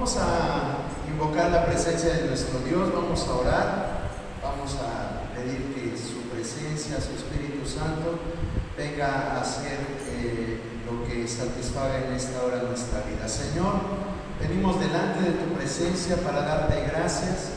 Vamos a invocar la presencia de nuestro Dios, vamos a orar, vamos a pedir que su presencia, su Espíritu Santo, venga a hacer lo que satisfaga en esta hora nuestra vida. Señor, venimos delante de tu presencia para darte gracias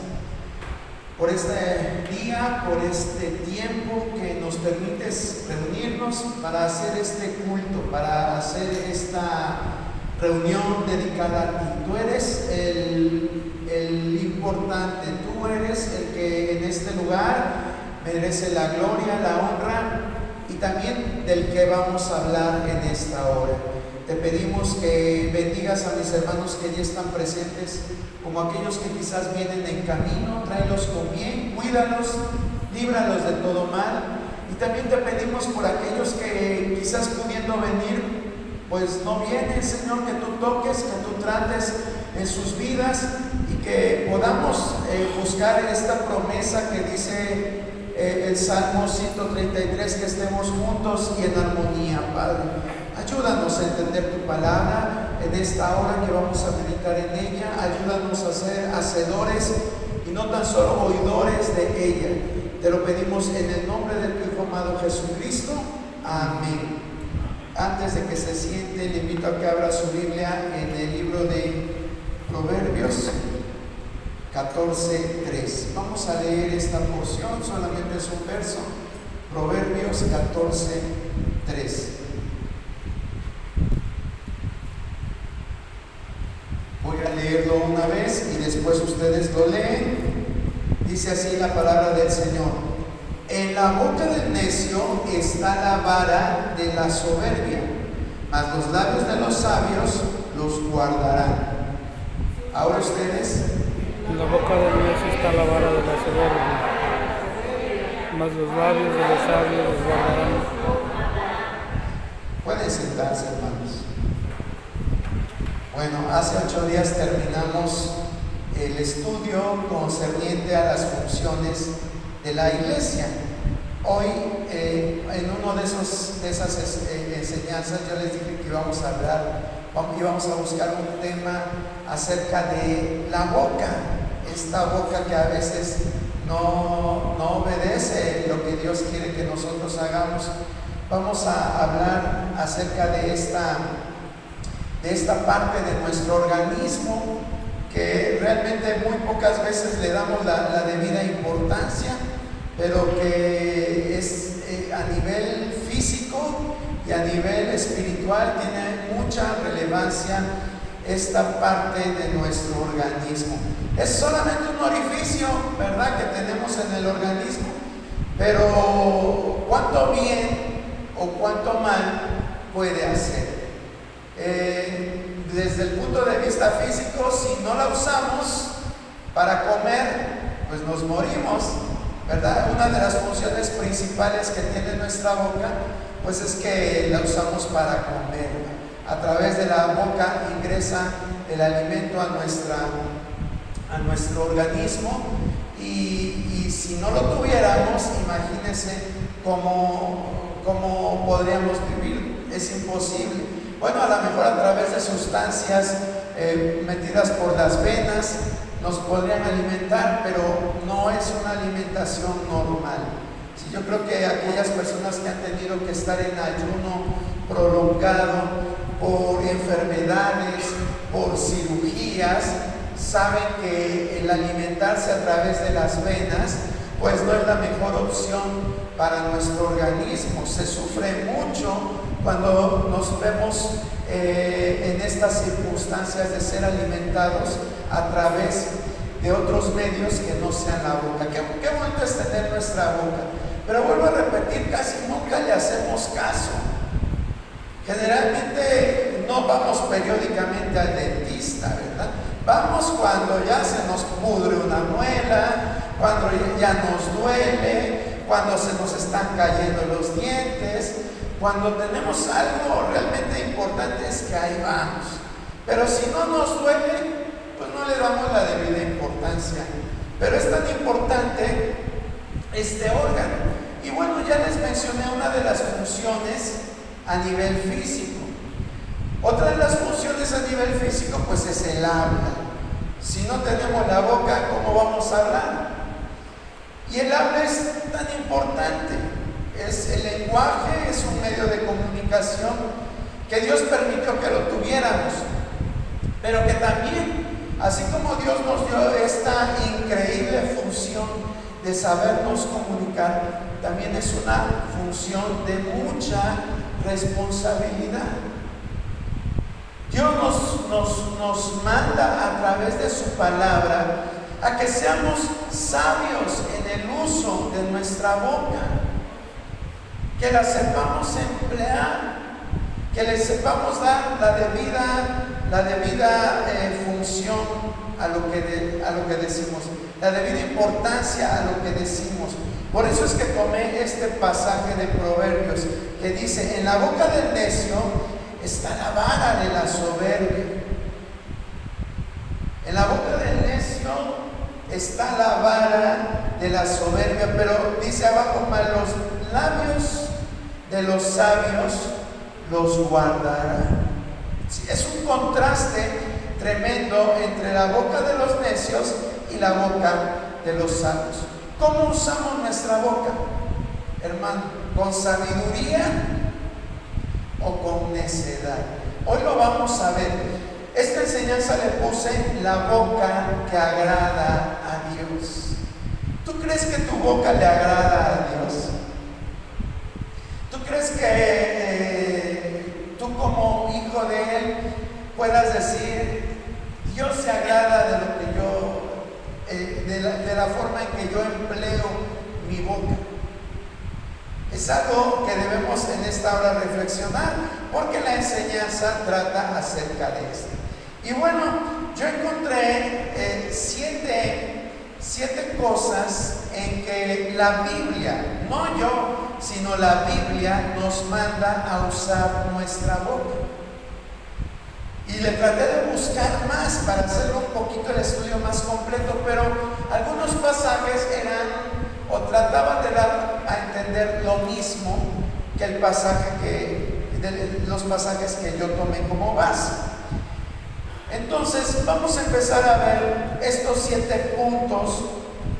por este día, por este tiempo que nos permites reunirnos para hacer este culto, para hacer esta reunión dedicada a ti. Tú eres el importante, tú eres el que en este lugar merece la gloria, la honra y también del que vamos a hablar en esta hora. Te pedimos que bendigas a mis hermanos que ya están presentes, como aquellos que quizás vienen en camino, tráelos con bien, cuídalos, líbralos de todo mal. Y también te pedimos por aquellos que quizás pudiendo venir, pues no vienen, Señor, que tú toques, que tú trates en sus vidas y que podamos buscar esta promesa que dice el Salmo 133, que estemos juntos y en armonía, Padre. Ayúdanos a entender tu palabra en esta hora que vamos a meditar en ella. Ayúdanos a ser hacedores y no tan solo oidores de ella. Te lo pedimos en el nombre de tu Hijo amado Jesucristo. Amén. Antes de que se siente, le invito a que abra su Biblia en el libro de Proverbios 14:3. Vamos a leer esta porción, solamente es un verso. Proverbios 14:3. Voy a leerlo una vez y después ustedes lo leen. Dice así la palabra del Señor: en la boca del necio está la vara de la soberbia, mas los labios de los sabios los guardarán. Ahora ustedes. En la boca del necio está la vara de la soberbia, mas los labios de los sabios los guardarán. Pueden sentarse, hermanos. Bueno, hace 8 días terminamos el estudio concerniente a las funciones de la iglesia. Hoy, en uno de esas enseñanzas, yo les dije que íbamos a buscar un tema acerca de la boca, esta boca que a veces no obedece lo que Dios quiere que nosotros hagamos. Vamos a hablar acerca de esta parte de nuestro organismo que realmente muy pocas veces le damos la debida importancia, pero que es a nivel físico y a nivel espiritual tiene mucha relevancia esta parte de nuestro organismo. Es solamente un orificio, ¿verdad?, que tenemos en el organismo, pero cuánto bien o cuánto mal puede hacer. Desde el punto de vista físico, si no la usamos para comer, pues nos morimos, ¿verdad? Una de las funciones principales que tiene nuestra boca, pues es que la usamos para comer. A través de la boca ingresa el alimento a nuestro organismo y si no lo tuviéramos, imagínense cómo podríamos vivir. Es imposible. Bueno, a lo mejor a través de sustancias metidas por las venas nos podrían alimentar, pero no es una alimentación normal. Sí, yo creo que aquellas personas que han tenido que estar en ayuno prolongado por enfermedades, por cirugías, saben que el alimentarse a través de las venas pues no es la mejor opción para nuestro organismo. Se sufre mucho cuando nos vemos en estas circunstancias de ser alimentados a través de otros medios que no sean la boca. Qué bonito es tener nuestra boca, pero vuelvo a repetir, casi nunca le hacemos caso. Generalmente no vamos periódicamente al dentista, ¿verdad? Vamos cuando ya se nos pudre una muela, cuando ya nos duele, cuando se nos están cayendo los dientes. Cuando tenemos algo realmente importante es que ahí vamos. Pero si no nos duele, pues no le damos la debida importancia. Pero es tan importante este órgano. Y bueno, ya les mencioné una de las funciones a nivel físico. Otra de las funciones a nivel físico pues es el habla. Si no tenemos la boca, ¿cómo vamos a hablar? Y el habla es tan importante. El lenguaje es un medio de comunicación que Dios permitió que lo tuviéramos, pero que también, así como Dios nos dio esta increíble función de sabernos comunicar, también es una función de mucha responsabilidad. Dios nos manda a través de su palabra a que seamos sabios en el uso de nuestra boca, que la sepamos emplear, que le sepamos dar la debida función a lo que decimos, la debida importancia a lo que decimos. Por eso es que tomé este pasaje de Proverbios que dice: en la boca del necio está la vara de la soberbia. En la boca del necio está la vara de la soberbia, pero dice abajo: mas los labios de los sabios los guardará. Sí, es un contraste tremendo entre la boca de los necios y la boca de los sabios. ¿Cómo usamos nuestra boca, hermano? ¿Con sabiduría o con necedad? Hoy lo vamos a ver. Esta enseñanza le puse la boca que agrada a Dios. ¿Tú crees que tu boca le agrada a Dios? ¿Tú crees que tú como hijo de Él puedas decir: Dios se agrada de lo que yo, de la forma en que yo empleo mi boca? Es algo que debemos en esta hora reflexionar, porque la enseñanza trata acerca de esto. Y bueno, yo encontré siete cosas en que la Biblia, no yo, sino la Biblia nos manda a usar nuestra boca. Y le traté de buscar más para hacer un poquito el estudio más completo, pero algunos pasajes trataban de dar a entender lo mismo que los pasajes que yo tomé como base. Entonces vamos a empezar a ver estos 7 puntos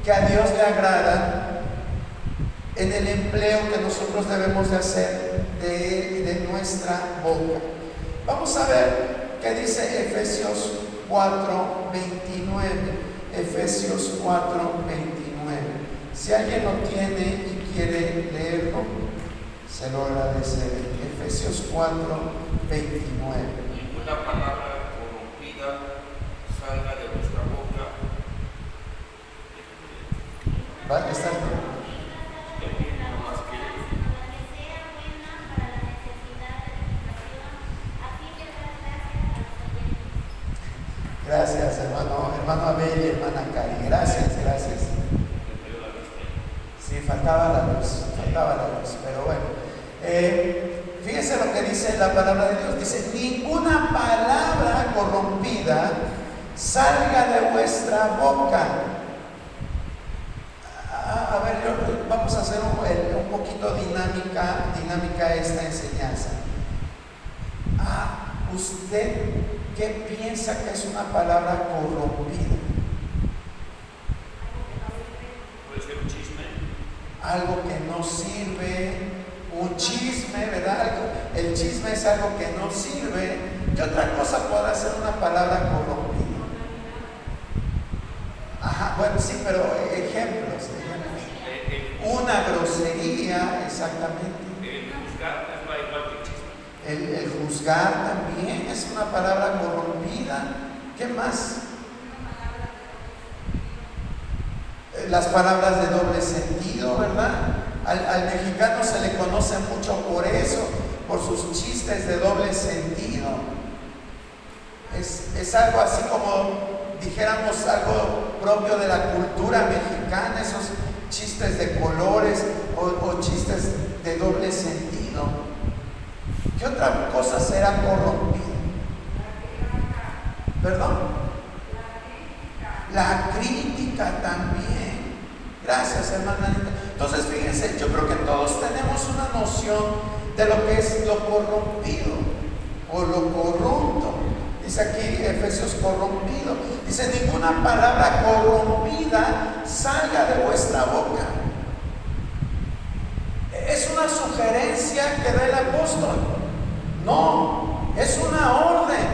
que a Dios le agradan en el empleo que nosotros debemos de hacer de nuestra boca. Vamos a ver qué dice Efesios 4:29. Efesios 4:29. Si alguien lo tiene y quiere leerlo, se lo agradeceré. Efesios 4:29. Ninguna palabra corrompida salga de vuestra boca. ¿Vale? ¿Está bien? Gracias, hermano Abel y hermana Cari. Gracias. Sí, faltaba la luz, pero bueno. Fíjense lo que dice la palabra de Dios. Dice: ninguna palabra corrompida salga de vuestra boca. A ver, vamos a hacer un poquito dinámica esta enseñanza. ¿Usted qué piensa que es una palabra corrompida? Puede ser un chisme. Algo que no sirve, un chisme, ¿verdad? El chisme es algo que no sirve. ¿Qué otra cosa puede ser una palabra corrompida? Ajá, bueno, sí, pero ejemplos. Una grosería, exactamente. El juzgar es igual que chisme. El juzgar también es una palabra corrompida. ¿Qué más? Las palabras de doble sentido, ¿verdad? Al mexicano se le conoce mucho por eso, por sus chistes de doble sentido. Es algo así como, dijéramos, algo propio de la cultura mexicana, esos chistes de colores o chistes de doble sentido. ¿Qué otra cosa será corrompida? ¿Perdón? La crítica también. Gracias, hermana Anita. Entonces, fíjense, yo creo que todos tenemos una noción de lo que es lo corrompido o lo corrupto. Dice aquí Efesios corrompido. Dice, ninguna palabra corrompida salga de vuestra boca. ¿Es una sugerencia que da el apóstol? No, es una orden.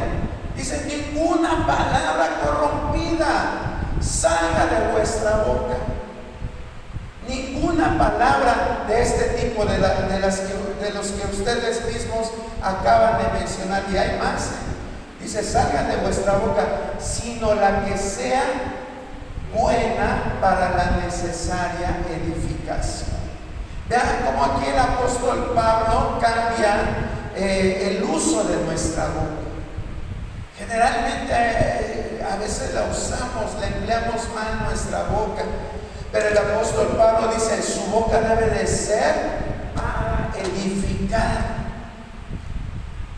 Dice, ninguna palabra corrompida salga de vuestra boca. Ninguna palabra de este tipo, de los que ustedes mismos acaban de mencionar, y hay más. Dice, salgan de vuestra boca, sino la que sea buena para la necesaria edificación. Vean cómo aquí el apóstol Pablo cambia el uso de nuestra boca. Generalmente a veces la usamos, la empleamos mal nuestra boca, pero el apóstol Pablo dice, su boca debe de ser para edificar.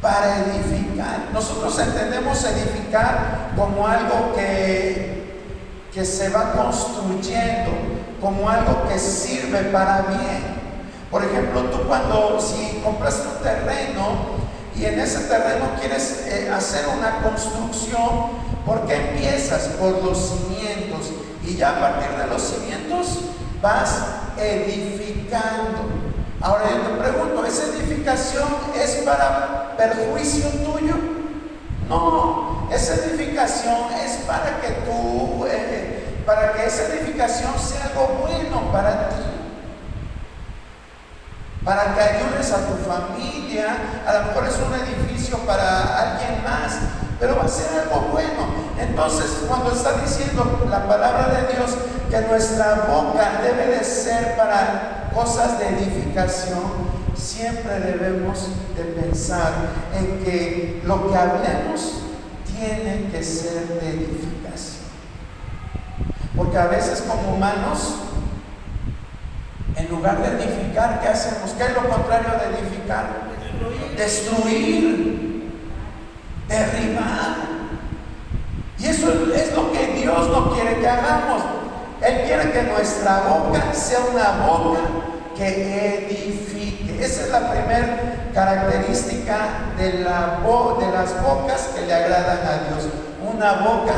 Para edificar. Nosotros entendemos edificar como algo que se va construyendo, como algo que sirve para bien. Por ejemplo, tú si compraste un terreno y en ese terreno quieres hacer una construcción, ¿por qué empiezas? Por los cimientos, y ya a partir de los cimientos vas edificando. Ahora yo te pregunto, ¿esa edificación es para perjuicio tuyo? No, esa edificación es para que esa edificación sea algo bueno para ti, para que ayudes a tu familia. A lo mejor es un edificio para alguien más, pero va a ser algo bueno. Entonces, cuando está diciendo la palabra de Dios que nuestra boca debe de ser para cosas de edificación, siempre debemos de pensar en que lo que hablemos tiene que ser de edificación. Porque a veces como humanos, en lugar de edificar, ¿qué hacemos? ¿Qué es lo contrario de edificar? Destruir, derribar. Y eso es lo que Dios no quiere que hagamos. Él quiere que nuestra boca sea una boca que edifique. Esa es la primera característica de las bocas que le agradan a Dios. Una boca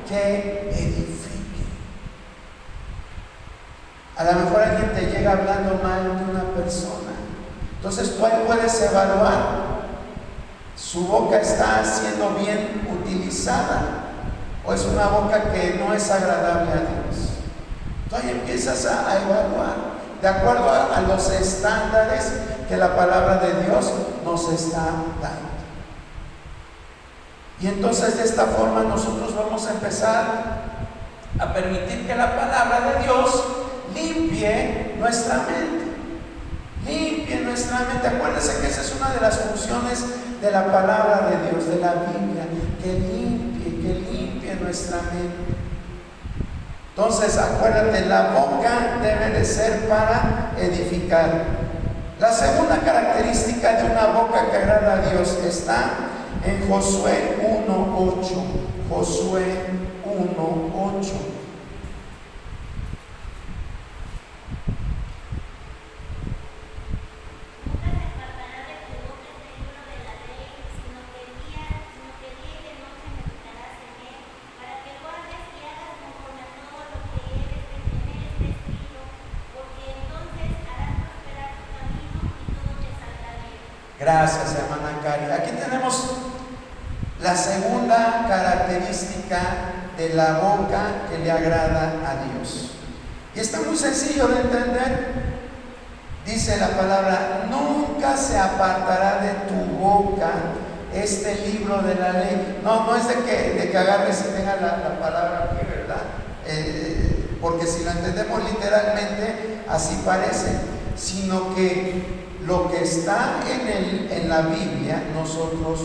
que edifique. A lo mejor alguien te llega hablando mal de una persona. Entonces tú ahí puedes evaluar. ¿Su boca está siendo bien utilizada? ¿O es una boca que no es agradable a Dios? Tú ahí empiezas a evaluar de acuerdo a los estándares que la palabra de Dios nos está dando. Y entonces de esta forma nosotros vamos a empezar a permitir que la palabra de Dios limpie nuestra mente. Limpie nuestra mente. Acuérdense que esa es una de las funciones de la palabra de Dios, de la Biblia, que limpie nuestra mente. Entonces, acuérdate, la boca debe de ser para edificar. La segunda característica de una boca que agrada a Dios está en Josué 1:8. Josué 1:8. Gracias, hermana Cari. Aquí tenemos la segunda característica de la boca que le agrada a Dios. Y está muy sencillo de entender. Dice la palabra, nunca se apartará de tu boca este libro de la ley. No es de que agarres y tengas la palabra aquí, ¿verdad? Porque si lo entendemos literalmente, así parece. Sino que lo que está en la Biblia, nosotros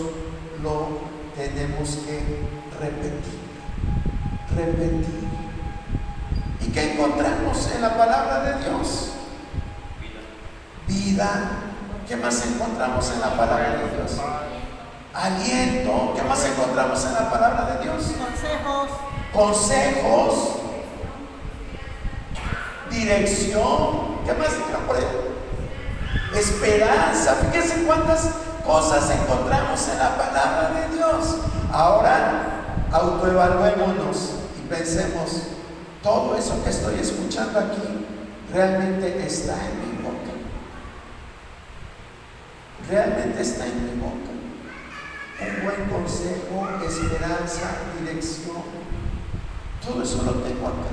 lo tenemos que repetir. ¿Y qué encontramos en la palabra de Dios? Vida. ¿Qué más encontramos en la palabra de Dios? Aliento. ¿Qué más encontramos en la palabra de Dios? Consejos. Dirección. ¿Qué más encontramos por ahí? Esperanza. Fíjense cuántas cosas encontramos en la palabra de Dios? Ahora, autoevaluémonos y pensemos, ¿todo eso que estoy escuchando aquí realmente está en mi boca? ¿Realmente está en mi boca? Un buen consejo, esperanza, dirección, todo eso lo tengo acá.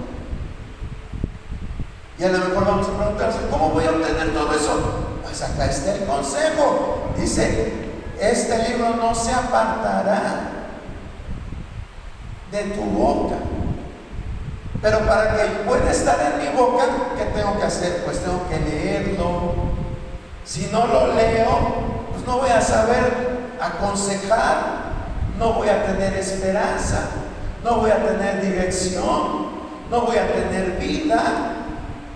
Y a lo mejor vamos a preguntarse, ¿cómo voy a obtener todo eso? Pues acá está el consejo. Dice, este libro no se apartará de tu boca. Pero para que pueda estar en mi boca, ¿qué tengo que hacer? Pues tengo que leerlo. Si no lo leo, pues no voy a saber aconsejar, no voy a tener esperanza, no voy a tener dirección, no voy a tener vida,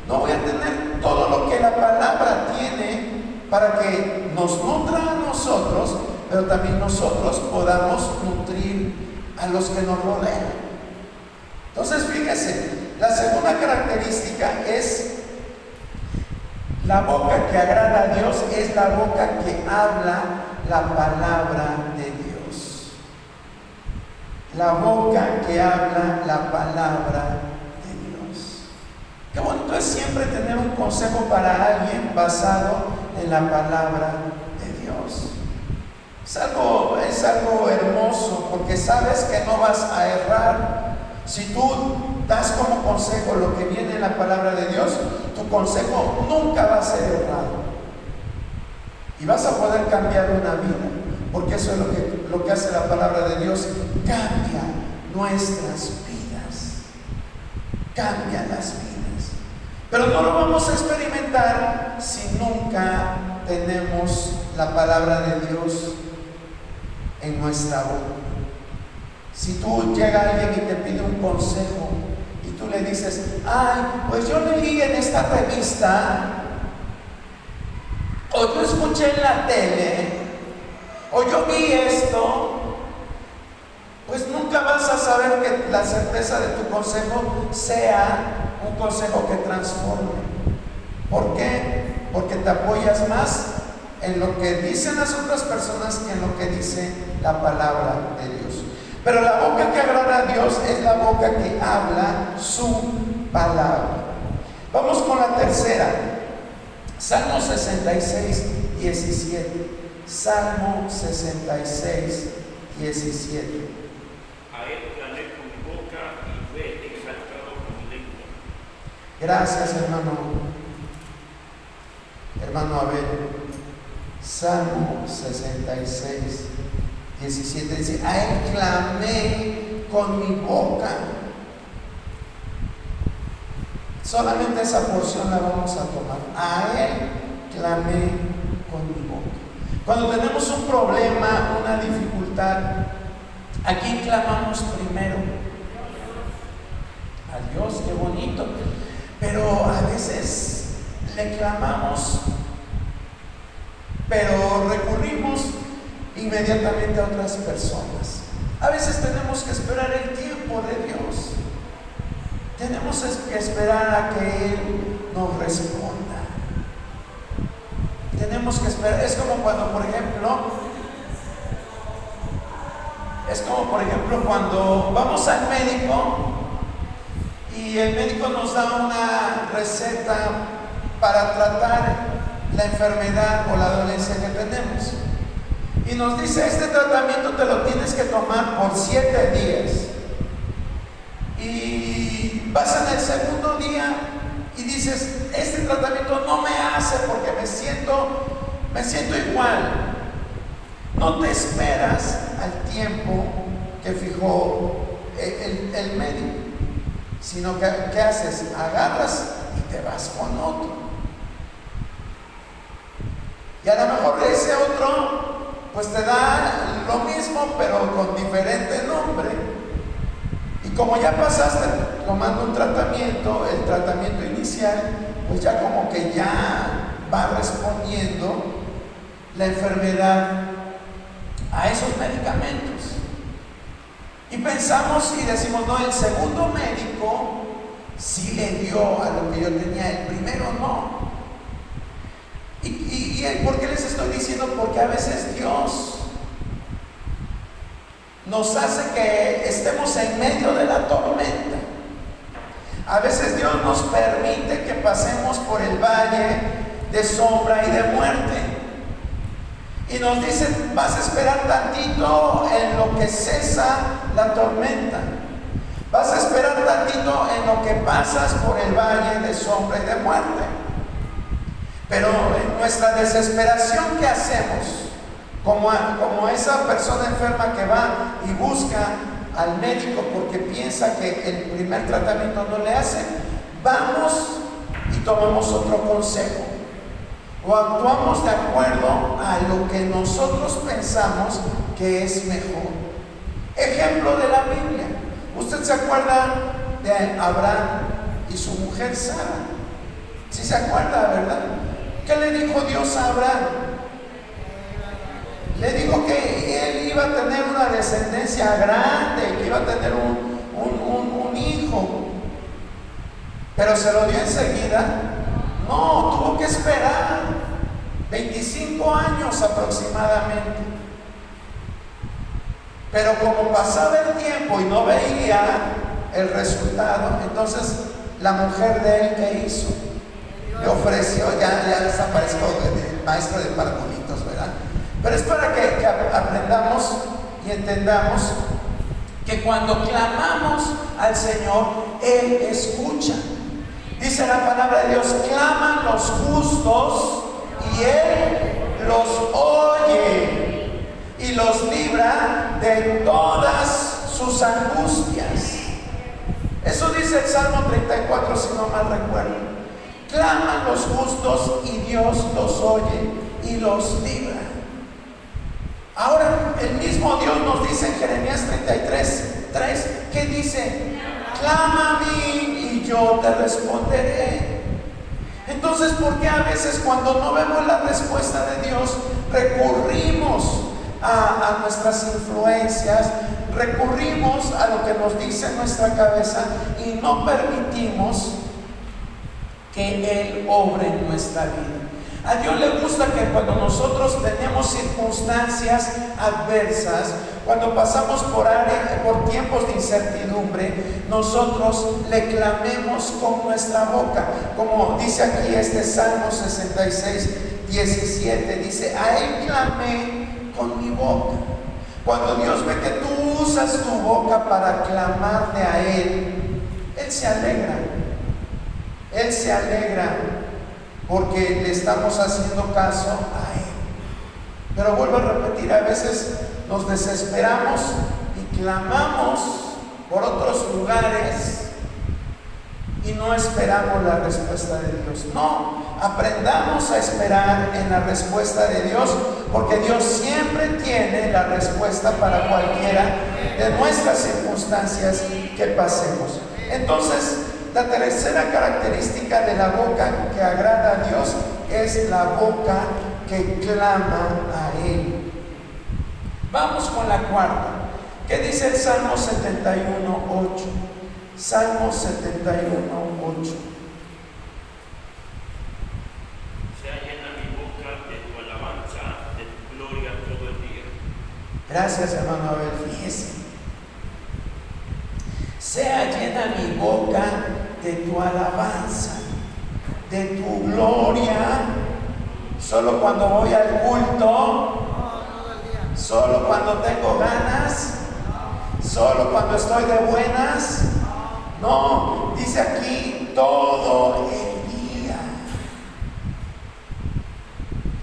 no voy a tener todo lo que la palabra tiene para que nos nutra a nosotros, pero también nosotros podamos nutrir a los que nos rodean. Entonces, fíjese, la segunda característica es la boca que agrada a Dios, es la boca que habla la palabra de Dios. La boca que habla la palabra de Dios. Qué bonito es siempre tener un consejo para alguien basado en la palabra de Dios. Es algo hermoso, porque sabes que no vas a errar. Si tú das como consejo lo que viene en la palabra de Dios, tu consejo nunca va a ser errado. Y vas a poder cambiar una vida, porque eso es lo que hace la palabra de Dios. Cambia nuestras vidas. Cambia las vidas. Pero no lo vamos a experimentar si nunca tenemos la palabra de Dios en nuestra boca. Si tú llega alguien y te pide un consejo y tú le dices, ay, pues yo leí en esta revista, o yo escuché en la tele, o yo vi esto, pues nunca vas a saber que la certeza de tu consejo sea un consejo que transforme. ¿Por qué? Porque te apoyas más en lo que dicen las otras personas que en lo que dice la palabra de Dios. Pero la boca que agrada a Dios es la boca que habla su palabra. Vamos con la tercera. Salmo 66, 17. Salmo 66, 17. A él clamé con mi boca y fue exaltado con mi lengua. Gracias, hermano Abel. Salmo 66, 17 dice, a él clamé con mi boca. Solamente esa porción la vamos a tomar. A él clamé con mi boca. Cuando tenemos un problema, una dificultad, ¿a quién clamamos primero? A Dios, qué bonito. Pero a veces le clamamos, pero recurrimos inmediatamente a otras personas. A veces tenemos que esperar el tiempo de Dios. Tenemos que esperar a que Él nos responda. Tenemos que esperar. Es como por ejemplo, cuando vamos al médico y el médico nos da una receta para tratar la enfermedad o la dolencia que tenemos. Y nos dice, este tratamiento te lo tienes que tomar por 7 días. Y vas en el segundo día y dices, este tratamiento no me hace porque me siento igual. No te esperas al tiempo que fijó el médico, sino que ¿qué haces? Agarras y te vas con otro. Y a lo mejor ese otro pues te da lo mismo pero con diferente nombre. Y como ya pasaste tomando un tratamiento, el tratamiento inicial, pues ya como que ya va respondiendo la enfermedad a esos medicamentos. Y pensamos y decimos, no, el segundo médico sí le dio a lo que yo tenía, el primero no. Y ¿por qué les estoy diciendo? Porque a veces Dios nos hace que estemos en medio de la tormenta. A veces Dios nos permite que pasemos por el valle de sombra y de muerte. Y nos dice, vas a esperar tantito en lo que cesa la tormenta. Vas a esperar tantito en lo que pasas por el valle de sombra y de muerte. Pero en nuestra desesperación, ¿qué hacemos? Como esa persona enferma que va y busca al médico porque piensa que el primer tratamiento no le hace, vamos y tomamos otro consejo. O actuamos de acuerdo a lo que nosotros pensamos que es mejor. Ejemplo de la Biblia. ¿Usted se acuerda de Abraham y su mujer Sara? ¿Sí se acuerda, verdad? ¿Qué le dijo Dios a Abraham? Le dijo que él iba a tener una descendencia grande, que iba a tener un hijo. Pero se lo dio enseguida. No, tuvo que esperar 25 años aproximadamente. Pero como pasaba el tiempo y no veía el resultado, entonces la mujer de él, ¿qué hizo? Le ofreció, ya desapareció el maestro de parvulitos, ¿verdad? Pero es para que aprendamos y entendamos que cuando clamamos al Señor, Él escucha. Dice la palabra de Dios, claman los justos y Él los oye y los libra de todas sus angustias. Eso dice el Salmo 34, si no mal recuerdo. Claman los justos y Dios los oye y los libra. Ahora el mismo Dios nos dice en Jeremías 33:3, ¿qué dice? Clama a mí y yo te responderé. Entonces, ¿por qué a veces cuando no vemos la respuesta de Dios recurrimos a nuestras influencias, recurrimos a lo que nos dice nuestra cabeza y no permitimos que Él obre en nuestra vida? A Dios le gusta que cuando nosotros tenemos circunstancias adversas, cuando pasamos por tiempos de incertidumbre, nosotros le clamemos con nuestra boca. Como dice aquí este Salmo 66:17, dice, a Él clamé con mi boca. Cuando Dios ve que tú usas tu boca para clamarle a Él, Él se alegra. Él se alegra porque le estamos haciendo caso a Él. Pero vuelvo a repetir, a veces nos desesperamos y clamamos por otros lugares y no esperamos la respuesta de Dios. No, aprendamos a esperar en la respuesta de Dios, porque Dios siempre tiene la respuesta para cualquiera de nuestras circunstancias que pasemos. Entonces, la tercera característica de la boca que agrada a Dios es la boca que clama a Él. Vamos con la cuarta. ¿Qué dice el Salmo 71:8? Salmo 71:8. Sea llena mi boca de tu alabanza, de tu gloria todo el día. Gracias, hermano Abel. Fíjese. Sea llena mi boca de tu alabanza, de tu gloria. Solo cuando voy al culto, solo cuando tengo ganas, solo cuando estoy de buenas. No, dice aquí todo el día.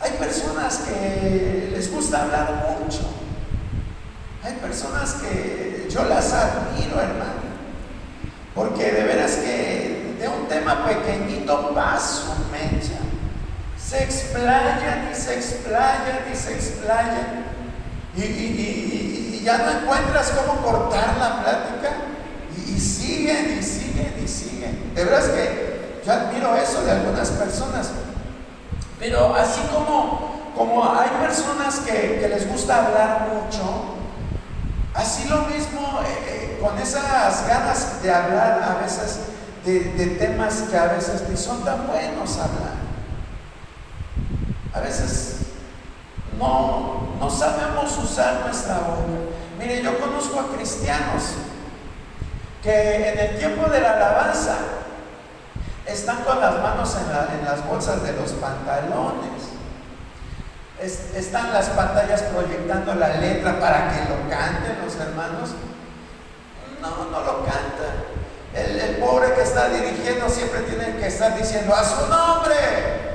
Hay personas que les gusta hablar mucho. Hay personas que yo las admiro, hermano, porque de veras que de un tema pequeñito paso mecha. Se explayan y se explayan y se explayan. Y ya no encuentras cómo cortar la plática. Y siguen y siguen y siguen. De veras que yo admiro eso de algunas personas. Pero así como hay personas que les gusta hablar mucho, así lo mismo con esas ganas de hablar a veces de temas que a veces ni son tan buenos hablar. A veces no sabemos usar nuestra boca. Mire, yo conozco a cristianos que en el tiempo de la alabanza están con las manos en las bolsas de los pantalones. Están las pantallas proyectando la letra para que lo canten los hermanos. No lo cantan. El pobre que está dirigiendo siempre tiene que estar diciendo a su nombre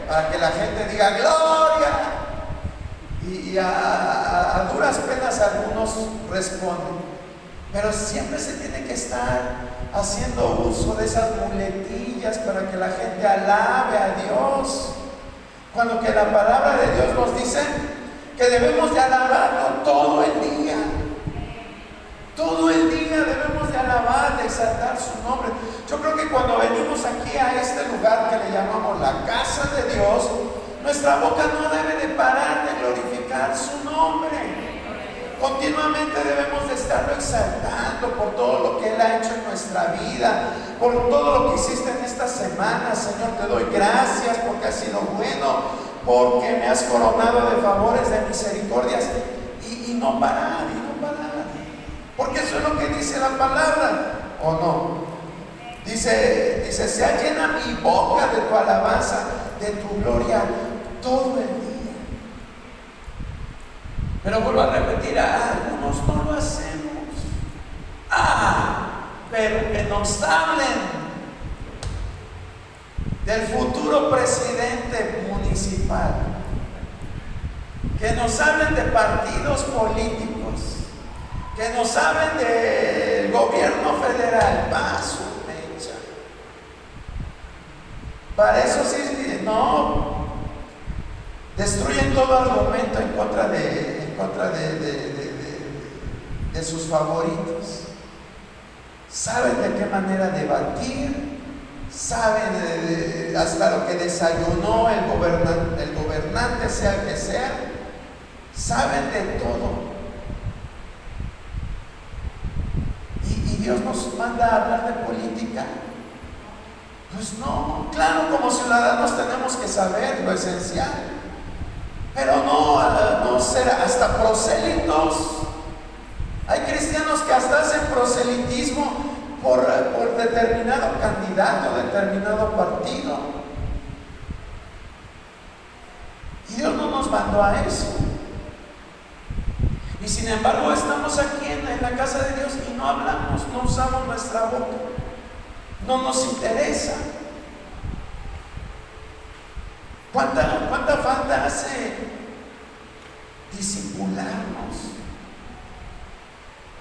para que la gente diga gloria. Y a duras penas algunos responden. Pero siempre se tiene que estar haciendo uso de esas muletillas para que la gente alabe a Dios. Cuando que la palabra de Dios nos dice que debemos de alabarlo todo el día. Todo el día debemos de alabar, de exaltar su nombre. Yo creo que cuando venimos aquí a este lugar que le llamamos la casa de Dios, nuestra boca no debe de parar de glorificar su nombre. Continuamente debemos de estarlo exaltando por todo lo que Él ha hecho en nuestra vida, por todo lo que hiciste en esta semana. Señor, te doy gracias porque has sido bueno, porque me has coronado de favores, de misericordias, y no parar, porque eso es lo que dice la palabra, ¿o no? Dice, sea llena mi boca de tu alabanza, de tu gloria, todo el día. Pero vuelvo a repetir, algunos no lo hacemos. Pero que nos hablen del futuro presidente municipal, que nos hablen de partidos políticos, que nos hablen del gobierno federal. Paso, mecha. Para eso sí, no. Destruyen todo argumento en contra de sus favoritos. Saben de qué manera debatir, saben hasta lo que desayunó el gobernante, sea el que sea, saben de todo. Y Dios nos manda a hablar de política. Pues no, claro, como ciudadanos tenemos que saber lo esencial. Pero no ser hasta prosélitos. Hay cristianos que hasta hacen proselitismo por determinado candidato, determinado partido. Y Dios no nos mandó a eso. Y sin embargo estamos aquí en la casa de Dios y no hablamos, no usamos nuestra boca. No nos interesa. ¿Cuánta falta hace disipularnos?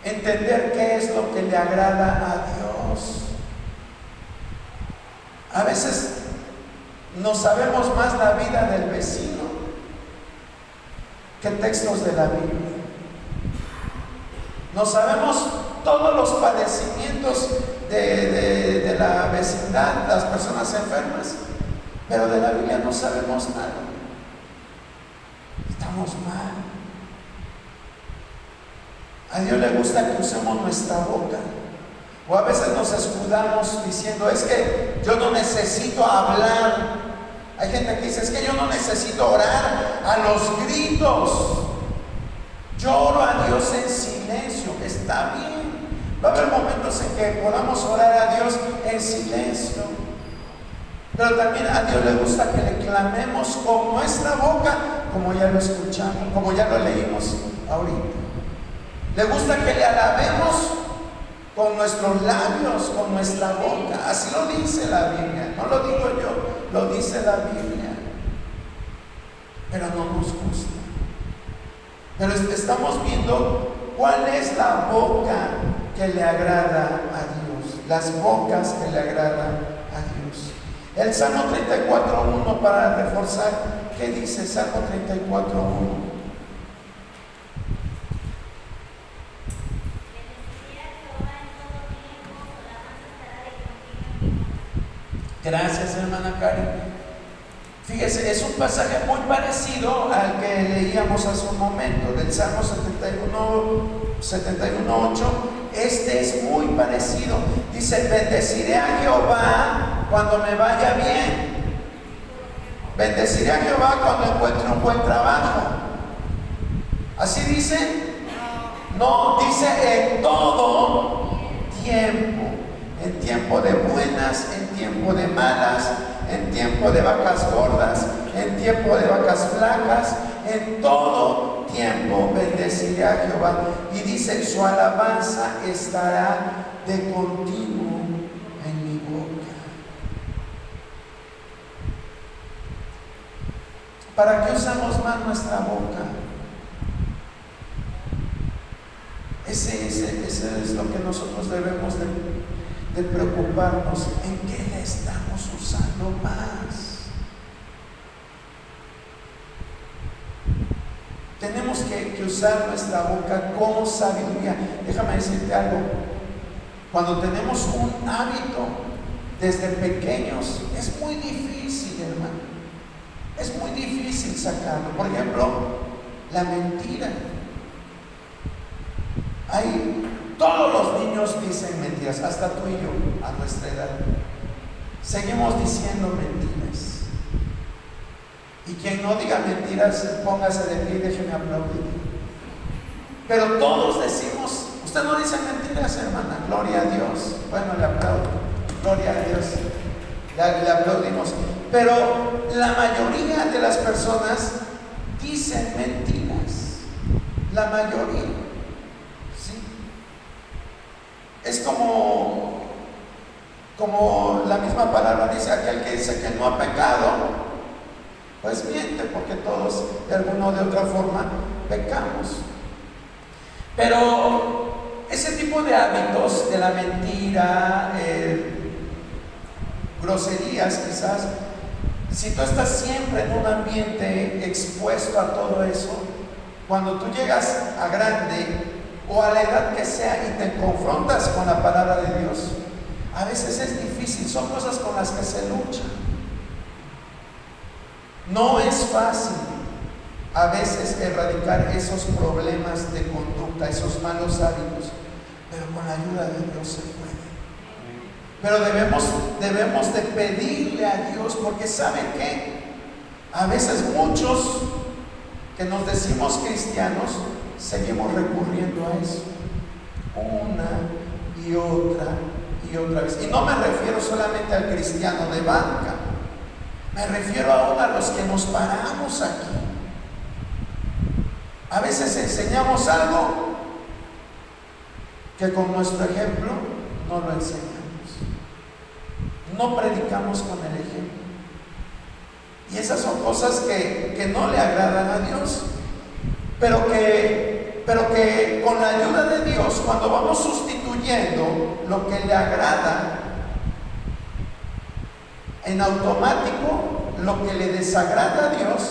Entender qué es lo que le agrada a Dios. A veces no sabemos más la vida del vecino que textos de la Biblia. No sabemos todos los padecimientos de la vecindad, las personas enfermas, pero de la Biblia no sabemos nada. Estamos mal. A Dios le gusta que usemos nuestra boca. O a veces nos escudamos diciendo, es que yo no necesito hablar. Hay gente que dice, es que yo no necesito orar a los gritos. Yo oro a Dios en silencio. Está bien. Va a haber momentos en que podamos orar a Dios en silencio. Pero también a Dios le gusta que le clamemos con nuestra boca, como ya lo escuchamos, como ya lo leímos ahorita. Le gusta que le alabemos con nuestros labios, con nuestra boca. Así lo dice la Biblia. No lo digo yo, lo dice la Biblia. Pero no nos gusta. Pero estamos viendo cuál es la boca que le agrada a Dios. Las bocas que le agradan a Dios. El Salmo 34:1, para reforzar, ¿qué dice Salmo 34:1? Gracias, hermana Karen. Fíjese, es un pasaje muy parecido al que leíamos hace un momento, del Salmo 71:8. Este es muy parecido. Dice, bendeciré a Jehová cuando me vaya bien. Bendeciré a Jehová cuando encuentre un buen trabajo. ¿Así dice? No, dice en todo tiempo. En tiempo de buenas, en tiempo de malas, en tiempo de vacas gordas, en tiempo de vacas flacas, en todo tiempo bendeciré a Jehová. Y dice, su alabanza estará de continuo en mi boca. ¿Para qué usamos más nuestra boca? Ese es lo que nosotros debemos de preocuparnos. ¿En qué la estamos usando más? Tenemos que usar nuestra boca con sabiduría. Déjame decirte algo. Cuando tenemos un hábito desde pequeños, es muy difícil, hermano. Es muy difícil sacarlo. Por ejemplo, la mentira. Todos los niños dicen mentiras, hasta tú y yo, a nuestra edad. Seguimos diciendo mentiras. Y quien no diga mentiras, póngase de pie y déjeme aplaudir. Pero todos decimos, usted no dice mentiras, hermana, gloria a Dios. Bueno, le aplaudo, gloria a Dios, le aplaudimos. Pero la mayoría de las personas dicen mentiras, la mayoría. ¿Sí? Es como la misma palabra dice, aquel que dice que no ha pecado, pues miente, porque todos de alguna o de otra forma pecamos. Pero ese tipo de hábitos de la mentira, groserías quizás, si tú estás siempre en un ambiente expuesto a todo eso, cuando tú llegas a grande o a la edad que sea y te confrontas con la palabra de Dios, a veces es difícil, son cosas con las que se lucha. No es fácil a veces erradicar esos problemas de conducta, esos malos hábitos, pero con la ayuda de Dios se puede. Pero debemos de pedirle a Dios, porque ¿saben qué? A veces muchos que nos decimos cristianos seguimos recurriendo a eso una y otra vez. Y no me refiero solamente al cristiano de banca, me refiero aún a los que nos paramos aquí. A veces enseñamos algo que con nuestro ejemplo no lo enseñamos. No predicamos con el ejemplo. Y esas son cosas que no le agradan a Dios. Pero que con la ayuda de Dios, cuando vamos sustituyendo lo que le agrada, en automático lo que le desagrada a Dios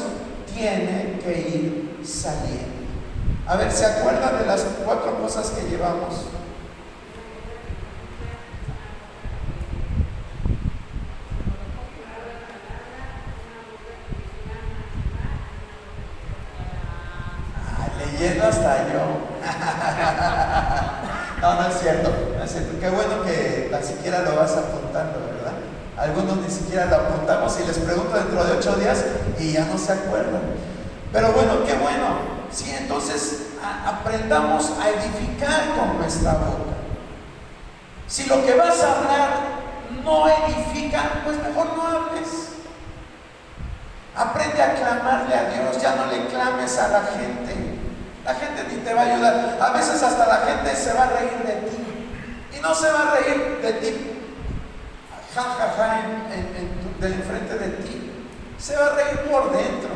tiene que ir saliendo. A ver, ¿se acuerdan de las 4 cosas que llevamos? Leyendo hasta yo. No es cierto, no es cierto. Qué bueno que tan siquiera lo vas apuntando, ¿verdad? Algunos ni siquiera lo apuntamos y les pregunto dentro de 8 días y ya no se acuerdan. Pero bueno, qué bueno. Sí, entonces aprendamos a edificar con nuestra boca. Si lo que vas a hablar no edifica, pues mejor no hables. Aprende a clamarle a Dios, ya no le clames a la gente. La gente ni te va a ayudar. A veces hasta la gente se va a reír de ti. Y no se va a reír de ti de enfrente de ti. Se va a reír por dentro.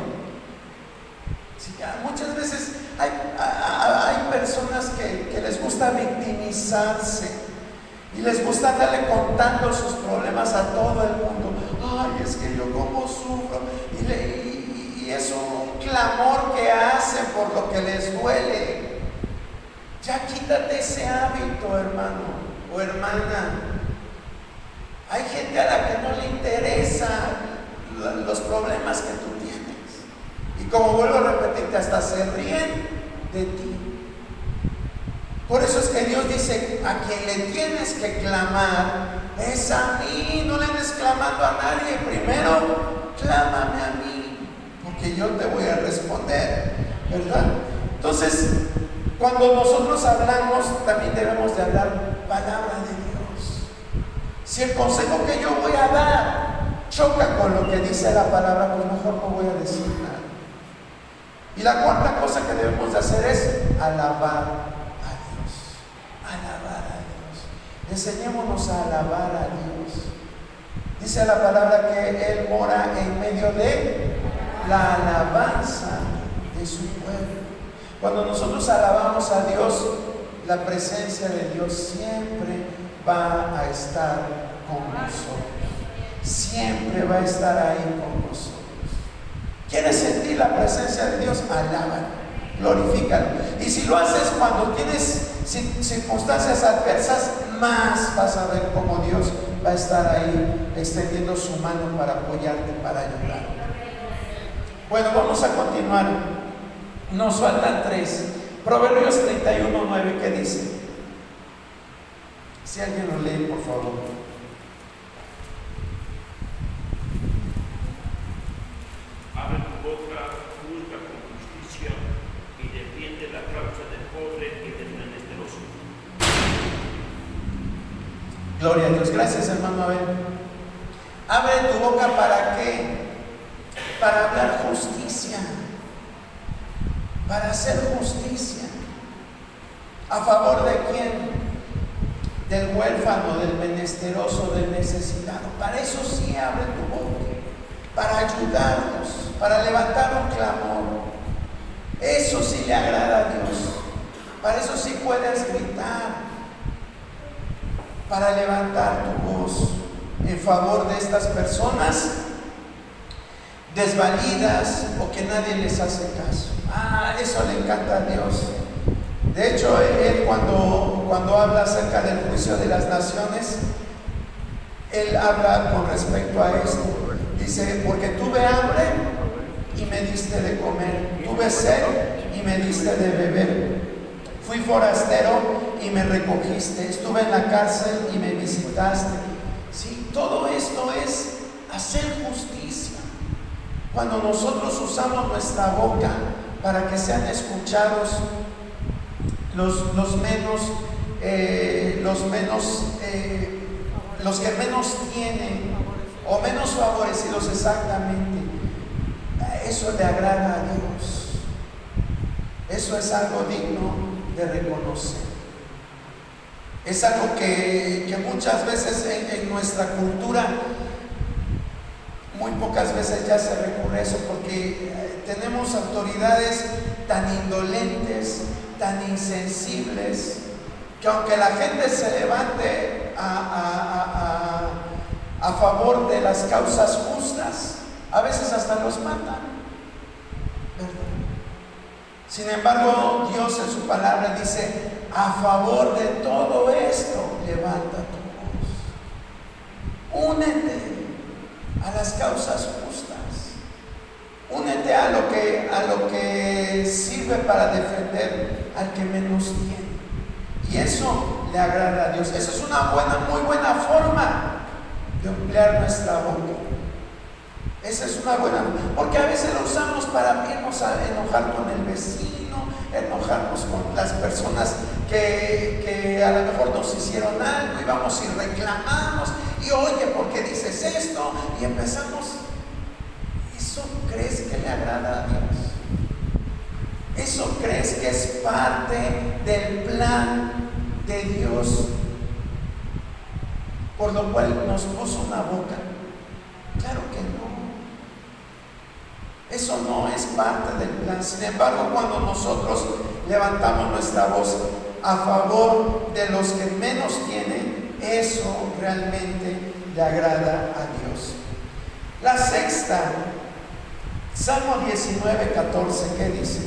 Sí, muchas veces hay personas que les gusta victimizarse y les gusta andarle contando sus problemas a todo el mundo. Ay, es que yo como sufro. Y es un clamor que hacen por lo que les duele. Ya quítate ese hábito, hermano o hermana. Hay gente a la que no le interesa los problemas que tú tienes. Y como vuelvo a repetirte, hasta se ríen de ti. Por eso es que Dios dice, a quien le tienes que clamar es a mí. No le andes clamando a nadie. Primero clámame a mí, porque yo te voy a responder, ¿verdad? Entonces, cuando nosotros hablamos, también debemos de hablar palabra de Dios. Si el consejo que yo voy a dar choca con lo que dice la palabra, pues mejor no voy a decir nada. Y la cuarta cosa que debemos de hacer es alabar a Dios. Alabar a Dios. Enseñémonos a alabar a Dios. Dice la palabra que Él mora en medio de la alabanza de su pueblo. Cuando nosotros alabamos a Dios, la presencia de Dios siempre va a estar con nosotros. Siempre va a estar ahí con nosotros. ¿Quieres sentir la presencia de Dios? Alábalo, glorifícalo. Y si lo haces cuando tienes circunstancias adversas, más vas a ver cómo Dios va a estar ahí extendiendo su mano para apoyarte, para ayudar. Bueno, vamos a continuar. Nos faltan 3. Proverbios 31:9, ¿qué dice? Si alguien lo lee, por favor. Abre tu boca, juzga con justicia y defiende la causa del pobre y del menesteroso. Gloria a Dios. Gracias, hermano Abel. Abre tu boca, ¿para qué? Para hablar justicia, para hacer justicia. ¿A favor de quién? Del huérfano, del menesteroso, del necesitado. Para eso sí abre tu boca, para ayudarnos, para levantar un clamor. Eso sí le agrada a Dios. Para eso sí puedes gritar, para levantar tu voz en favor de estas personas desvalidas o que nadie les hace caso. Eso le encanta a Dios. De hecho, Él cuando habla acerca del juicio de las naciones, Él habla con respecto a esto. Dice, porque tuve hambre y me diste de comer, tuve sed y me diste de beber, fui forastero y me recogiste, estuve en la cárcel y me visitaste. Sí, todo esto es hacer justicia. Cuando nosotros usamos nuestra boca para que sean escuchados los que menos tienen o menos favorecidos, exactamente, eso le agrada a Dios. Eso es algo digno de reconocer. Es algo que muchas veces en nuestra cultura, muy pocas veces ya se recurre a eso, porque tenemos autoridades tan indolentes, tan insensibles, que aunque la gente se levante a favor de las causas justas, a veces hasta los matan, ¿verdad? Sin embargo, Dios en su palabra dice, a favor de todo esto, levanta tu voz. Únete a las causas justas. Únete a lo que sirve para defender al que menos tiene. Y eso le agrada a Dios. Eso es una muy buena forma de emplear nuestra boca. Esa es una buena, porque a veces lo usamos para irnos a enojar con el vecino, enojarnos con las personas que a lo mejor nos hicieron algo y vamos y reclamamos y oye, ¿por qué dices esto? Y empezamos. ¿Eso crees que le agrada a Dios? ¿Eso crees que es parte del plan de Dios por lo cual nos puso una boca? Claro que no. Eso no es parte del plan. Sin embargo, cuando nosotros levantamos nuestra voz a favor de los que menos tienen, eso realmente le agrada a Dios. La sexta, Salmo 19:14, ¿qué dice?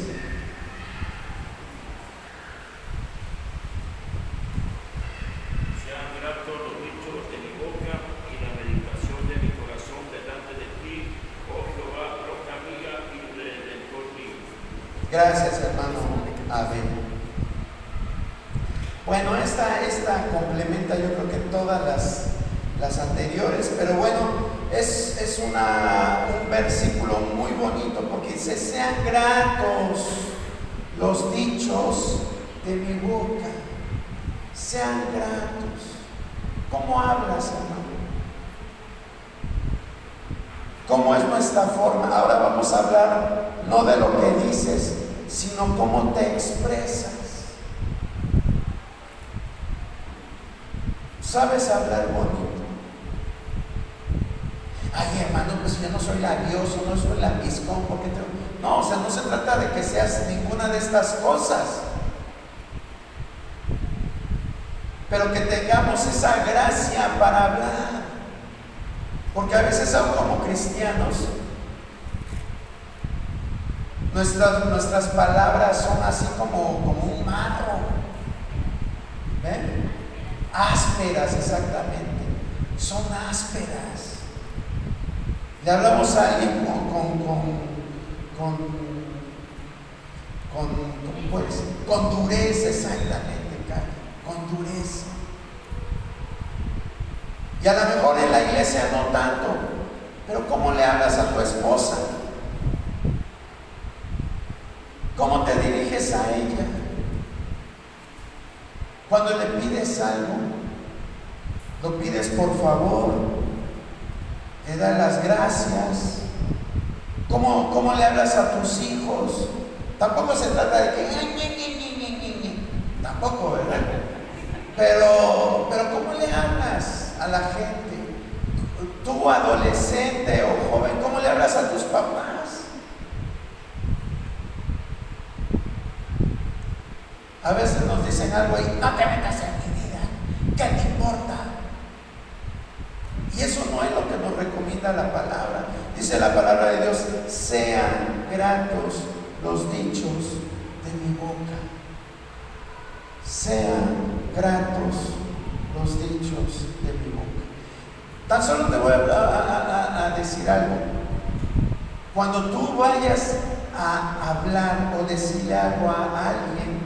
Sean gratos los dichos de mi boca y la meditación de mi corazón delante de ti, oh Jehová, roca mía y redentor mío. Gracias, hermano Abel. Bueno, esta complementa yo creo que todas las anteriores, pero bueno, es un versículo muy bonito porque dice: sean gratos los dichos de mi boca. Sean gratos. ¿Cómo hablas, hermano? ¿Cómo es nuestra forma? Ahora vamos a hablar no de lo que dices, sino cómo te expresas. ¿Sabes hablar bonito? Ay, hermano, pues yo no soy labioso, no soy lambiscón, porque no, o sea, no se trata de que seas ninguna de estas cosas, pero que tengamos esa gracia para hablar, porque a veces como cristianos nuestras palabras son así como un marro, ¿ven? Ásperas, exactamente, son ásperas. Le hablamos a alguien con dureza, exactamente, con dureza. Y a lo mejor en la iglesia no tanto, pero ¿cómo le hablas a tu esposa? ¿Cómo te diriges a ella? Cuando le pides algo, lo pides por favor, te da las gracias. ¿Cómo le hablas a tus hijos? Tampoco se trata de que tampoco, ¿verdad? Pero ¿cómo le hablas a la gente? Tú, adolescente o joven, ¿cómo le hablas a tus papás? A veces nos dicen algo y no te metas en mi vida, ¿qué te importa? Y eso no es lo que nos recomienda la palabra. Dice la palabra de Dios: sean gratos los dichos de mi boca. Sean gratos los dichos de mi boca. Tan solo te voy a decir algo. Cuando tú vayas a hablar o decirle algo a alguien,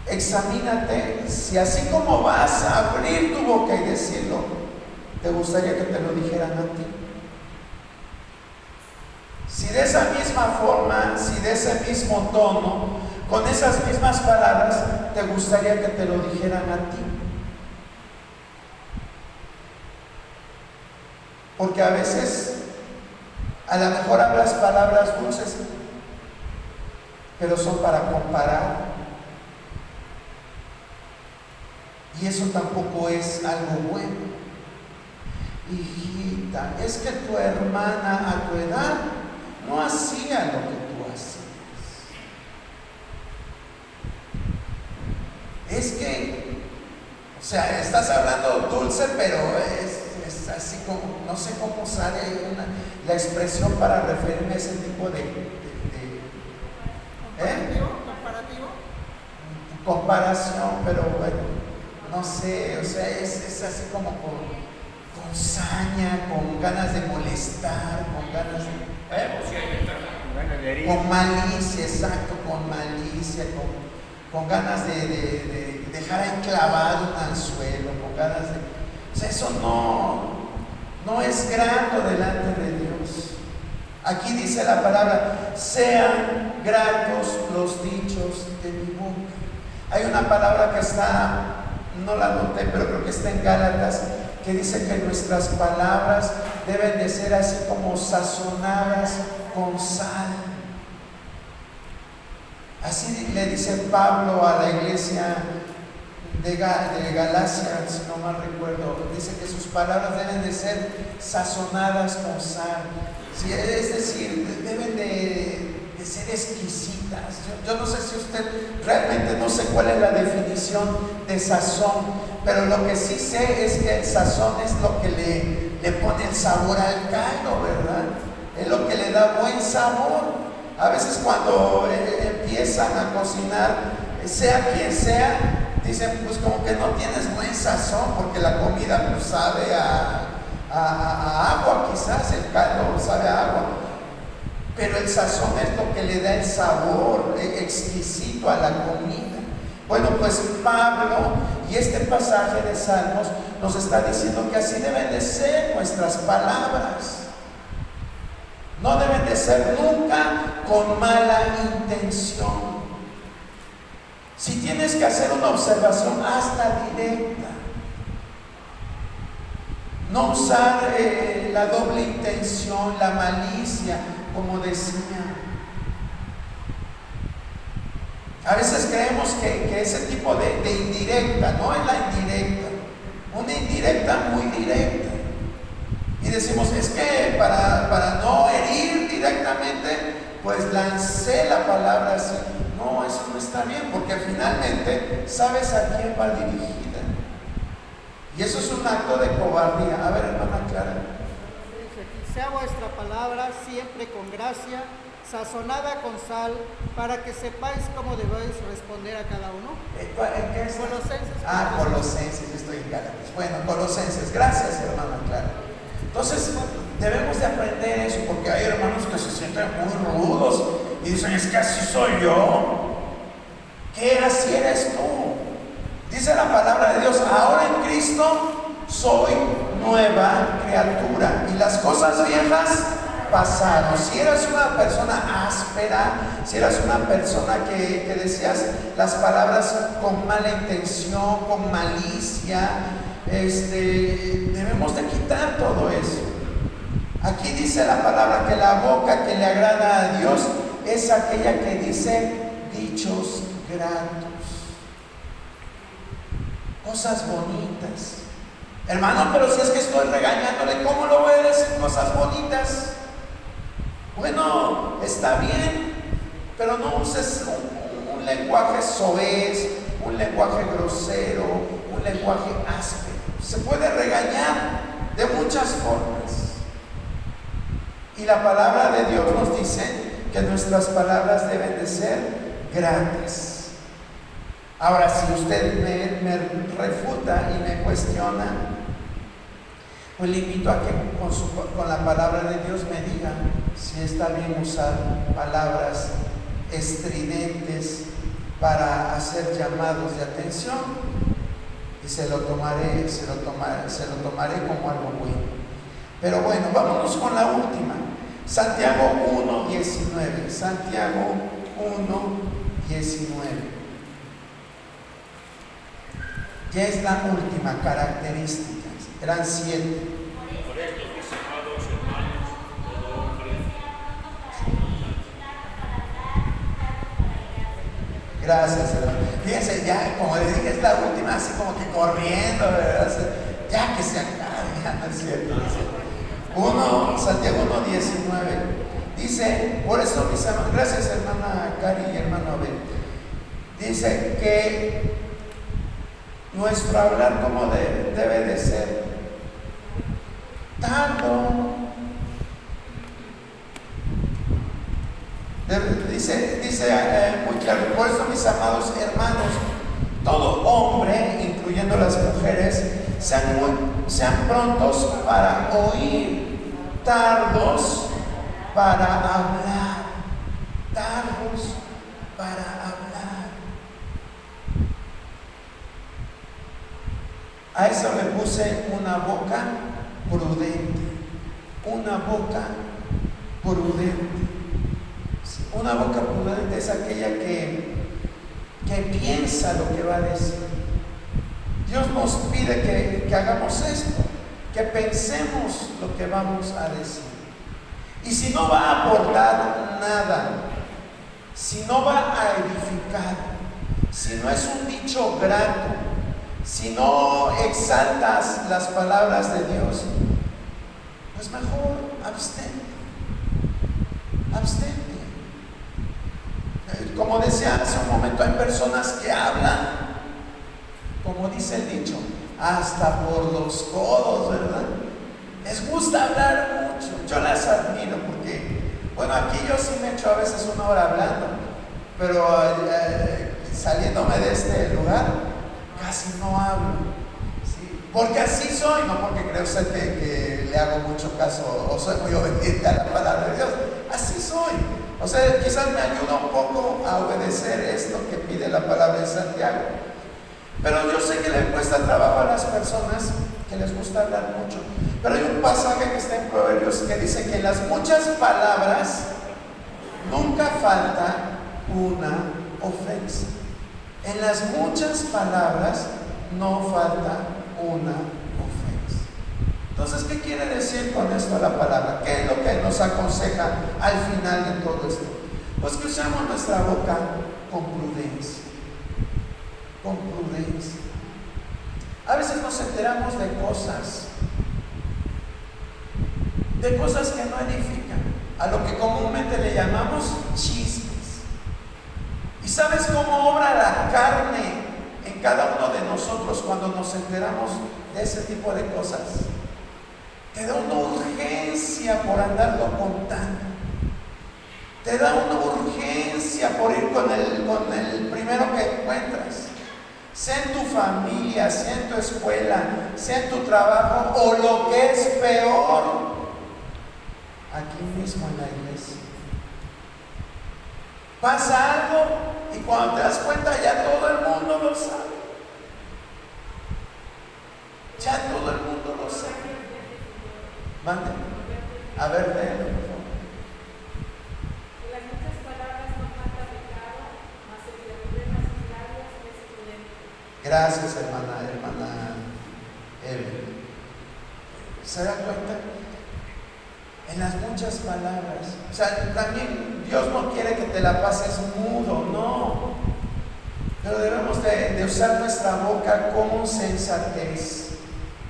examínate si así como vas a abrir tu boca y decirlo, te gustaría que te lo dijeran a ti. Si de esa misma forma, si de ese mismo tono, con esas mismas palabras, te gustaría que te lo dijeran a ti. Porque a veces, a lo mejor hablas palabras dulces, pero son para comparar. Y eso tampoco es algo bueno. Hijita, es que tu hermana a tu edad no hacía lo que tú hacías. Es que, o sea, estás hablando dulce, pero es así como, no sé cómo sale la expresión para referirme a ese tipo de comparación, pero bueno, no sé, o sea, es así como con saña, con ganas de molestar, con ganas de con malicia, exacto, con malicia, con ganas de dejar ahí clavado un anzuelo, con ganas de... O sea, eso no es grato delante de Dios. Aquí dice la palabra: sean gratos los dichos de mi boca. Hay una palabra que está, no la noté, pero creo que está en Gálatas, que dice que nuestras palabras deben de ser así como sazonadas con sal. Así le dice Pablo a la iglesia de Galacia, si no mal recuerdo. Dice que sus palabras deben de ser sazonadas con sal. Sí, es decir, deben de ser exquisitas. Yo no sé si usted, realmente no sé cuál es la definición de sazón, pero lo que sí sé es que el sazón es lo que le pone el sabor al caldo, ¿verdad? Es lo que le da buen sabor. A veces cuando empiezan a cocinar, sea quien sea, dicen pues como que no tienes buen sazón, porque la comida pues sabe a agua, quizás el caldo sabe a agua, pero el sazón es lo que le da el sabor exquisito a la comida. Bueno, pues Pablo Y este pasaje de Salmos nos está diciendo que así deben de ser nuestras palabras. No deben de ser nunca con mala intención. Si tienes que hacer una observación, hazla directa. No usar la doble intención, la malicia, como decía. A veces creemos que ese tipo de indirecta no es la indirecta, una indirecta muy directa. Y decimos, es que para no herir directamente, pues lancé la palabra así. No, eso no está bien, porque finalmente sabes a quién va dirigida. Y eso es un acto de cobardía. A ver, hermana Clara. Sea vuestra palabra siempre con gracia, sazonada con sal, para que sepáis cómo debéis responder a cada uno. ¿En qué es? Colosenses. Colosenses, yo estoy en Gálatas. Bueno, Colosenses, gracias, hermana Clara. Entonces, debemos de aprender eso, porque hay hermanos que se sienten muy rudos y dicen, es que así soy yo. ¿Qué así eres tú? Dice la palabra de Dios, ahora en Cristo soy nueva criatura y las cosas viejas pasaron. Si eras una persona áspera, si eras una persona que decías las palabras con mala intención, con malicia, debemos de quitar todo eso. Aquí dice la palabra que la boca que le agrada a Dios es aquella que dice dichos gratos, cosas bonitas. Hermano, pero si es que estoy regañándole, ¿cómo lo voy a decir cosas bonitas? Bueno, está bien, pero no uses un lenguaje soez, un lenguaje grosero, un lenguaje áspero. Se puede regañar de muchas formas. Y la palabra de Dios nos dice que nuestras palabras deben de ser gratas. Ahora, si usted me refuta y me cuestiona, pues le invito a que con la palabra de Dios me diga si está bien usar palabras estridentes para hacer llamados de atención, y se lo tomaré como algo bueno. Pero bueno, vámonos con la última. Santiago 1:19. Santiago 1:19. Ya es la última característica. Eran 7. Por esto, mis amados hermanos, todo hombre. Gracias, hermano. Fíjense, ya, como les dije, es la última, así como que corriendo, ¿verdad? Ya que se acabe, ya no es cierto. Santiago 1:19. Dice, por eso, mis hermanos, gracias, hermana Cari y hermano Abel. Dice que nuestro hablar como debe de ser tardo. Dice muy claro, por eso, mis amados hermanos, todo hombre, incluyendo las mujeres, sean prontos para oír, tardos para hablar, tardos para hablar. A eso le puse una boca prudente, una boca prudente. Una boca prudente es aquella que piensa lo que va a decir. Dios nos pide que hagamos esto, que pensemos lo que vamos a decir. Y si no va a aportar nada, si no va a edificar, si no es un dicho grato, si no exaltas las palabras de Dios, pues mejor abstente. Como decía hace un momento, hay personas que hablan, como dice el dicho, hasta por los codos, ¿verdad? Les gusta hablar mucho. Yo las admiro porque, bueno, aquí yo sí me echo a veces una hora hablando, pero saliéndome de este lugar, casi no hablo, ¿sí? Porque así soy, no porque creo ser que le hago mucho caso o soy muy obediente a la palabra de Dios. Así soy. O sea, quizás me ayuda un poco a obedecer esto que pide la palabra de Santiago. Pero yo sé que le cuesta trabajo a las personas que les gusta hablar mucho. Pero hay un pasaje que está en Proverbios que dice que en las muchas palabras nunca falta una ofensa. En las muchas palabras no falta una ofensa. Entonces, ¿qué quiere decir con esto la palabra? ¿Qué es lo que nos aconseja al final de todo esto? Pues que usemos nuestra boca con prudencia. Con prudencia. A veces nos enteramos de cosas que no edifican, a lo que comúnmente le llamamos chismes. ¿Y sabes cómo obra la carne en cada uno de nosotros cuando nos enteramos de ese tipo de cosas? Te da una urgencia por andarlo contando. Te da una urgencia por ir con el primero que encuentras. Sea en tu familia, sea en tu escuela, sea en tu trabajo, o lo que es peor, aquí mismo en la iglesia. Pasa algo y cuando te das cuenta ya todo el mundo lo sabe. Ya todo el mundo lo sabe. Mande. A ver, léelo, por favor. En las muchas palabras no falta pecado, mas el que refrena sus labios es prudente. Gracias, hermana Eve. ¿Se da cuenta? En las muchas palabras. O sea, también Dios no quiere que te la pases mudo, no. Pero debemos de usar nuestra boca con sensatez.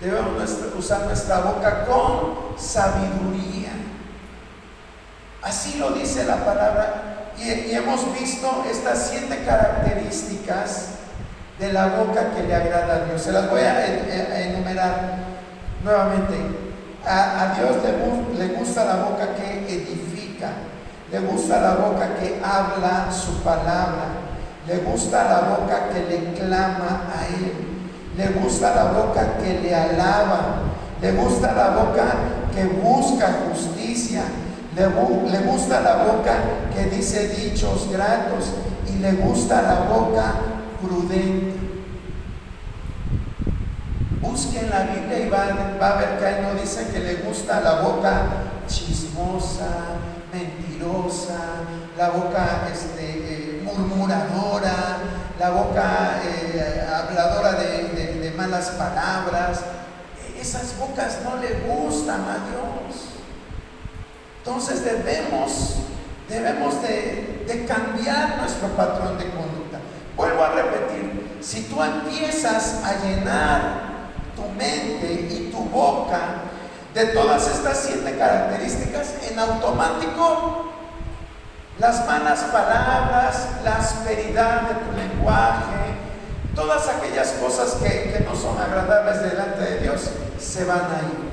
Debemos usar nuestra boca con sabiduría. Así lo dice la palabra. Y hemos visto estas 7 características de la boca que le agrada a Dios. Se las voy a enumerar nuevamente. A Dios le gusta la boca que edifica, le gusta la boca que habla su palabra, le gusta la boca que le clama a Él, le gusta la boca que le alaba, le gusta la boca que busca justicia, le gusta la boca que dice dichos gratos y le gusta la boca prudente. Busquen la Biblia y va a ver que ahí no dice que le gusta la boca chismosa, mentirosa, la boca murmuradora, la boca habladora de malas palabras. Esas bocas no le gustan a Dios. Entonces debemos de cambiar nuestro patrón de conducta. Vuelvo a repetir, si tú empiezas a llenar tu mente y tu boca de todas estas 7 características, en automático las malas palabras, la asperidad de tu lenguaje, todas aquellas cosas que no son agradables delante de Dios se van a ir.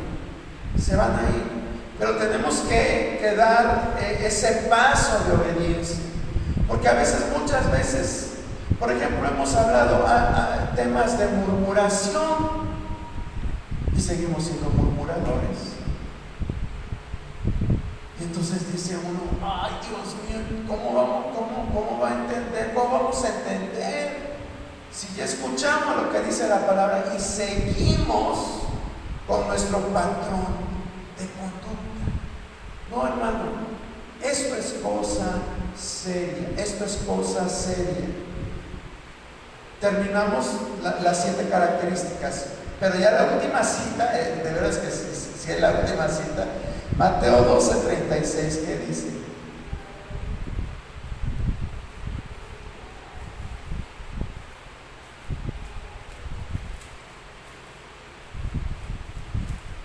Pero tenemos que dar ese paso de obediencia, porque muchas veces, por ejemplo, hemos hablado a temas de murmuración y seguimos siendo murmuradores. Y entonces dice uno, ay Dios mío, ¿cómo va a entender? ¿Cómo vamos a entender? Si ya escuchamos lo que dice la palabra y seguimos con nuestro patrón de conducta. No, hermano, esto es cosa seria. Terminamos las 7 características. Pero ya la última cita, de veras que si es la última cita, Mateo 12:36, ¿qué dice?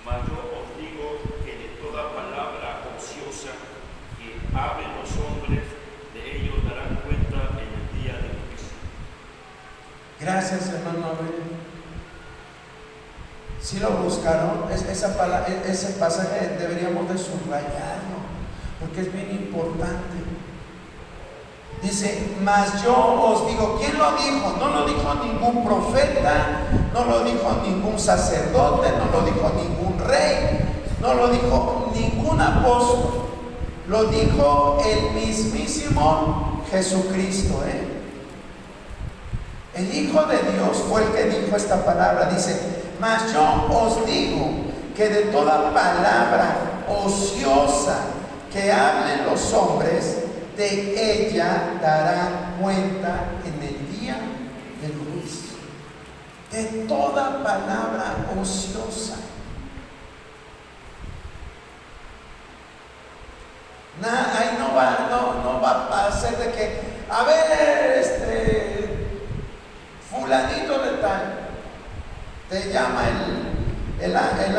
Mas yo os digo que de toda palabra ociosa que hablen los hombres, de ellos darán cuenta en el día del juicio. Gracias, hermano Abel. Si lo buscaron, ese pasaje deberíamos de subrayarlo, porque es bien importante. Dice, mas yo os digo, ¿quién lo dijo? No lo dijo ningún profeta, no lo dijo ningún sacerdote, no lo dijo ningún rey, no lo dijo ningún apóstol, lo dijo el mismísimo Jesucristo. El Hijo de Dios fue el que dijo esta palabra. Dice: mas yo os digo que de toda palabra ociosa que hablen los hombres, de ella darán cuenta en el día del juicio. De toda palabra ociosa. Ahí no va a ser de que, a ver, fulanito de tal, te llama el ángel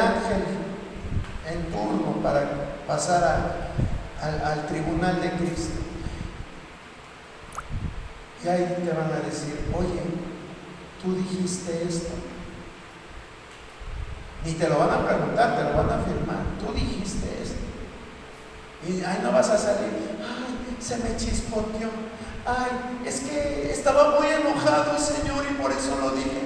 en turno para pasar al tribunal de Cristo. Y ahí te van a decir: oye, tú dijiste esto. Ni te lo van a preguntar, te lo van a afirmar. Tú dijiste esto. Y ahí no vas a salir: ay, se me chispoteó. Ay, es que estaba muy enojado, Señor, y por eso lo dije.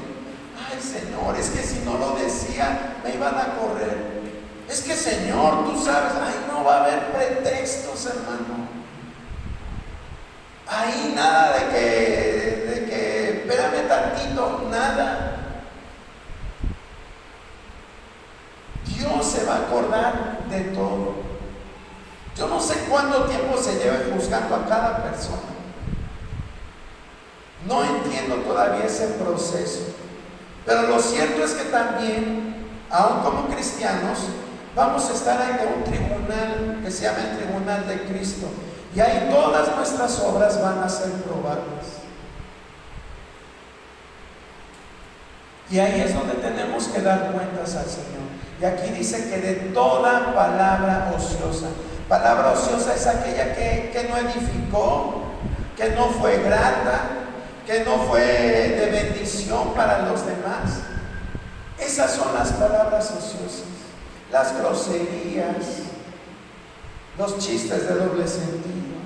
Ay, Señor, es que si no lo decía, me iban a correr. Es que, Señor, tú sabes. Ay, no va a haber pretextos, hermano. Ahí nada de que espérame tantito, nada. Dios se va a acordar de todo. Yo no sé cuánto tiempo se lleve juzgando a cada persona. No entiendo todavía ese proceso. Pero lo cierto es que también, aún como cristianos, vamos a estar ante un tribunal que se llama el Tribunal de Cristo. Y ahí todas nuestras obras van a ser probadas. Y ahí es donde tenemos que dar cuentas al Señor. Y aquí dice que de toda palabra ociosa. Palabra ociosa es aquella que no edificó, que no fue grata, que no fue de bendición para los demás. Esas son las palabras ociosas. Las groserías, los chistes de doble sentido,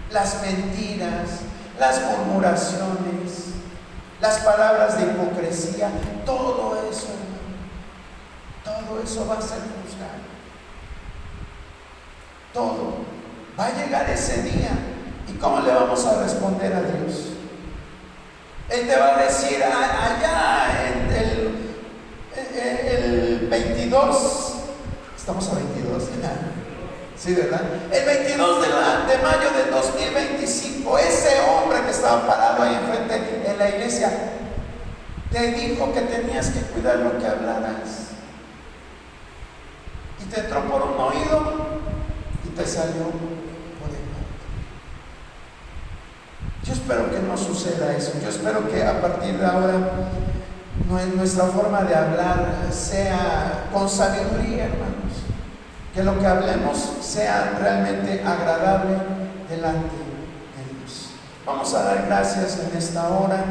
las mentiras, las murmuraciones, las palabras de hipocresía, todo eso, todo eso va a ser juzgado. Todo. Va a llegar ese día. ¿Y cómo le vamos a responder a Dios? Él te va a decir allá en el 22, estamos a 22, sí, ¿verdad? El 22 de mayo del 2025, ese hombre que estaba parado ahí enfrente en la iglesia, te dijo que tenías que cuidar lo que hablaras. Y te entró por un oído y te salió por el otro. Yo espero que no suceda eso. Yo espero que a partir de ahora nuestra forma de hablar sea con sabiduría, hermanos. Que lo que hablemos sea realmente agradable delante de Dios. Vamos a dar gracias en esta hora.